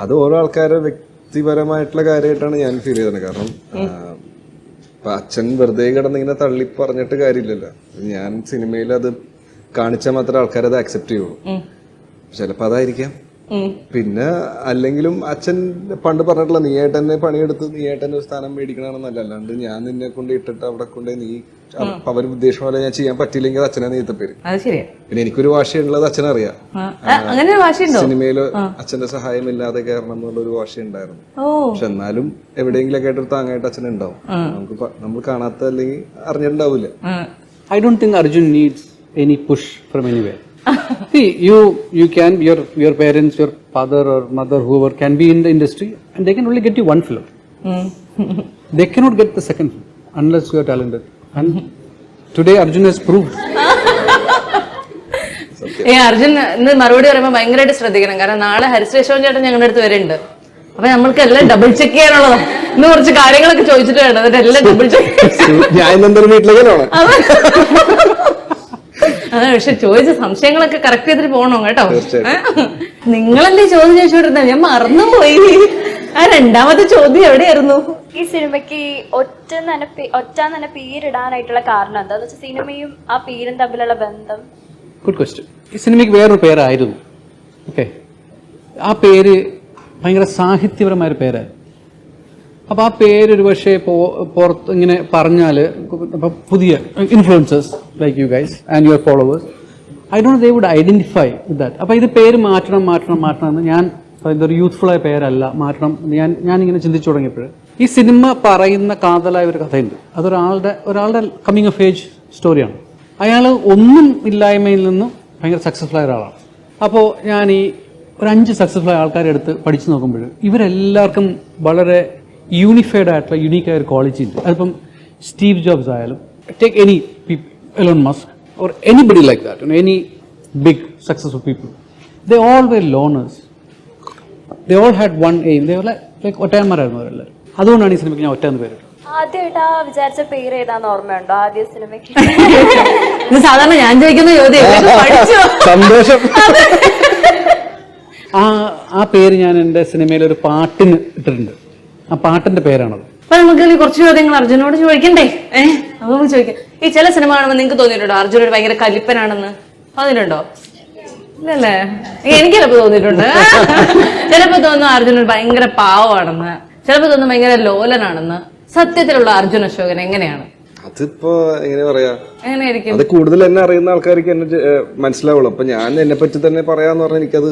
അത് ഓരോ ആൾക്കാരുടെ വ്യക്തിപരമായിട്ടുള്ള കാര്യമായിട്ടാണ് ഞാൻ ഫീൽ ചെയ്തത്. കാരണം ഇപ്പൊ അച്ഛൻ വെറുതെ കിടന്നിങ്ങനെ തള്ളി പറഞ്ഞിട്ട് കാര്യമില്ലല്ലോ. ഞാൻ സിനിമയിൽ അത് കാണിച്ചാൽ മാത്രമേ ആൾക്കാരത് അക്സെപ്റ്റ് ചെയ്യുള്ളൂ. ചിലപ്പോ അതായിരിക്കാം. പിന്നെ അല്ലെങ്കിലും അച്ഛൻ പണ്ട് പറഞ്ഞിട്ടുള്ള നീയായിട്ട് തന്നെ പണിയെടുത്ത് നീയായിട്ട് തന്നെ ഒരു സ്ഥാനം മേടിക്കണമെന്നല്ല. അല്ലാണ്ട് ഞാൻ നിന്നെ കൊണ്ട് ഇട്ടിട്ട് അവിടെ കൊണ്ട് നീ അവര് ഉദ്ദേശം പോലെ ഞാൻ ചെയ്യാൻ പറ്റില്ലെങ്കിൽ അത് അച്ഛനെ നീത്തപ്പേര്. പിന്നെ എനിക്കൊരു വാശിയുള്ളത് അച്ഛനറിയാം. സിനിമയില് അച്ഛന്റെ സഹായം ഇല്ലാതെ കയറണം എന്നുള്ളൊരു വാശിയുണ്ടായിരുന്നു. പക്ഷെ എന്നാലും എവിടെയെങ്കിലൊക്കെ ആയിട്ടൊരു താങ്ങായിട്ട് അച്ഛനുണ്ടാവും. നമ്മൾ കാണാത്ത അല്ലെങ്കിൽ അറിഞ്ഞിട്ടുണ്ടാവില്ല. I don't think Arjun needs any push from anywhere. See, you can, your parents, your father or mother, whoever can be in the industry, and they can only get you one film. They cannot get the second film unless you are talented. And today Arjun has proved. Arjun ഇന്ന് മറുപടി പറയുമ്പോൾ ഭയങ്കരമായിട്ട് ശ്രദ്ധിക്കണം. കാരണം നാളെ ഹരിശ്രേഷ്ഠൻ ചേട്ടൻ ഞങ്ങളുടെ അടുത്ത് വരുന്നുണ്ട്. അപ്പൊ നമ്മൾക്ക് എല്ലാം ഡബിൾ ചെക്ക് ചെയ്യാനുള്ളതാണ്. ഇന്ന് കുറച്ച് കാര്യങ്ങളൊക്കെ ചോദിച്ചിട്ട് വേണം എന്നിട്ട് എല്ലാം ഡബിൾ ചെക്ക്. അതെ, പക്ഷെ ചോദിച്ച സംശയങ്ങളൊക്കെ കറക്റ്റ് ചെയ്തിട്ട് പോകണം കേട്ടോ. നിങ്ങളല്ലേ ചോദ്യം ചോദിച്ചോണ്ടിരുന്നത്? ഞാൻ മറന്നുപോയി. ആ രണ്ടാമത്തെ ചോദ്യം എവിടെയായിരുന്നു? ഈ സിനിമയ്ക്ക് ഒറ്റ തന്നെ പേരിടാനായിട്ടുള്ള കാരണം എന്താ വെച്ചാൽ സിനിമയും ആ പേരും തമ്മിലുള്ള ബന്ധം? Good question. ഈ സിനിമയ്ക്ക് വേറൊരു പേരായിരുന്നു. ഓക്കെ, ആ പേര് ഭയങ്കര സാഹിത്യപരമായൊരു പേരായിരുന്നു. അപ്പൊ ആ പേര് ഒരു പക്ഷേ പുറത്ത് ഇങ്ങനെ പറഞ്ഞാല് പുതിയ influencers like you guys and your followers, I don't they would identify with that. അപ്പൊ ഇത് പേര് മാറ്റണം എന്ന് ഞാൻ, ഇതൊരു യൂത്ത്ഫുൾ ആയ പേരല്ല, മാറ്റണം ഞാനിങ്ങനെ ചിന്തിച്ചു തുടങ്ങിയപ്പോൾ ഈ സിനിമ പറയുന്ന കാതലായ ഒരു കഥയുണ്ട്. ഒരാളുടെ കമ്മിങ് ഓഫ് ഏജ് സ്റ്റോറിയാണ്. അയാൾ ഒന്നും ഇല്ലായ്മയിൽ നിന്നും ഭയങ്കര സക്സസ്ഫുൾ ആയ ഒരാളാണ്. അപ്പോൾ ഞാൻ ഈ ഒരു 5 സക്സസ്ഫുൾ ആയ ആൾക്കാരെ എടുത്ത് പഠിച്ചു നോക്കുമ്പോൾ ഇവരെല്ലാവർക്കും വളരെ യൂണിഫൈഡ് ആയിട്ടുള്ള യുണീക്ക് ആയ ഒരു ക്വാളിറ്റി ഉണ്ട്. അതിപ്പം സ്റ്റീവ് ജോബ്സ് ആയാലും, take any Elon Musk or anybody like that, any big successful people, they all were loners. They all had one aim. They like ഒറ്റയന്മാരായിരുന്നു അവരെല്ലാവരും. അതുകൊണ്ടാണ് ഈ സിനിമയ്ക്ക് ഞാൻ ഒറ്റ എന്ന് പേര്. ആദ്യമായിട്ടാ വിചാരിച്ച പേര് ഏതാന്ന് ഓർമ്മയുണ്ടോ? ആദ്യ സിനിമയ്ക്ക് സാധാരണ ഞാൻ ചോദിക്കുന്ന സന്തോഷം. ആ പേര് ഞാൻ എന്റെ സിനിമയിൽ ഒരു പാട്ടിന് ഇട്ടിട്ടുണ്ട്. ആ പാട്ടിന്റെ പേരാണത്. അപ്പൊ നമുക്ക് കുറച്ച് ചോദ്യങ്ങൾ അർജുനോട് ചോദിക്കണ്ടേ? അപ്പൊ നമുക്ക് ചോദിക്കാം. ഈ ചില സിനിമ കാണുമ്പോൾ നിങ്ങൾക്ക് തോന്നിയിട്ടുണ്ടോ അർജുൻ ഒരു ഭയങ്കര കലിപ്പനാണെന്ന്? തോന്നിയിട്ടുണ്ടോ? ഇല്ലല്ലേ? എനിക്ക് ചിലപ്പോ തോന്നിയിട്ടുണ്ട്. ചിലപ്പോ തോന്നുന്നു അർജുൻ ഒരു ഭയങ്കര പാവമാണെന്ന്, ചിലപ്പോ തോന്നുന്നു ഭയങ്കര ലോലനാണെന്ന്. സത്യത്തിലുള്ള അർജുൻ അശോകൻ എങ്ങനെയാണ്? അതിപ്പോ എങ്ങനെ പറയാ, എങ്ങനെയായിരിക്കും? അത് കൂടുതൽ എന്നെ അറിയുന്ന ആൾക്കാർക്ക് എന്നെ മനസ്സിലാവുള്ളൂ. അപ്പൊ ഞാൻ എന്നെ പറ്റി തന്നെ പറയാന്ന് പറഞ്ഞാൽ എനിക്കത്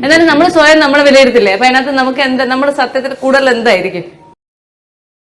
എന്നാലും നമ്മൾ സ്വയം നമ്മളെ വിലയിരുത്തില്ലേ? അപ്പൊ അതിനകത്ത് നമുക്ക് എന്താ, നമ്മുടെ സത്യത്തിൽ കൂടുതൽ എന്തായിരിക്കും?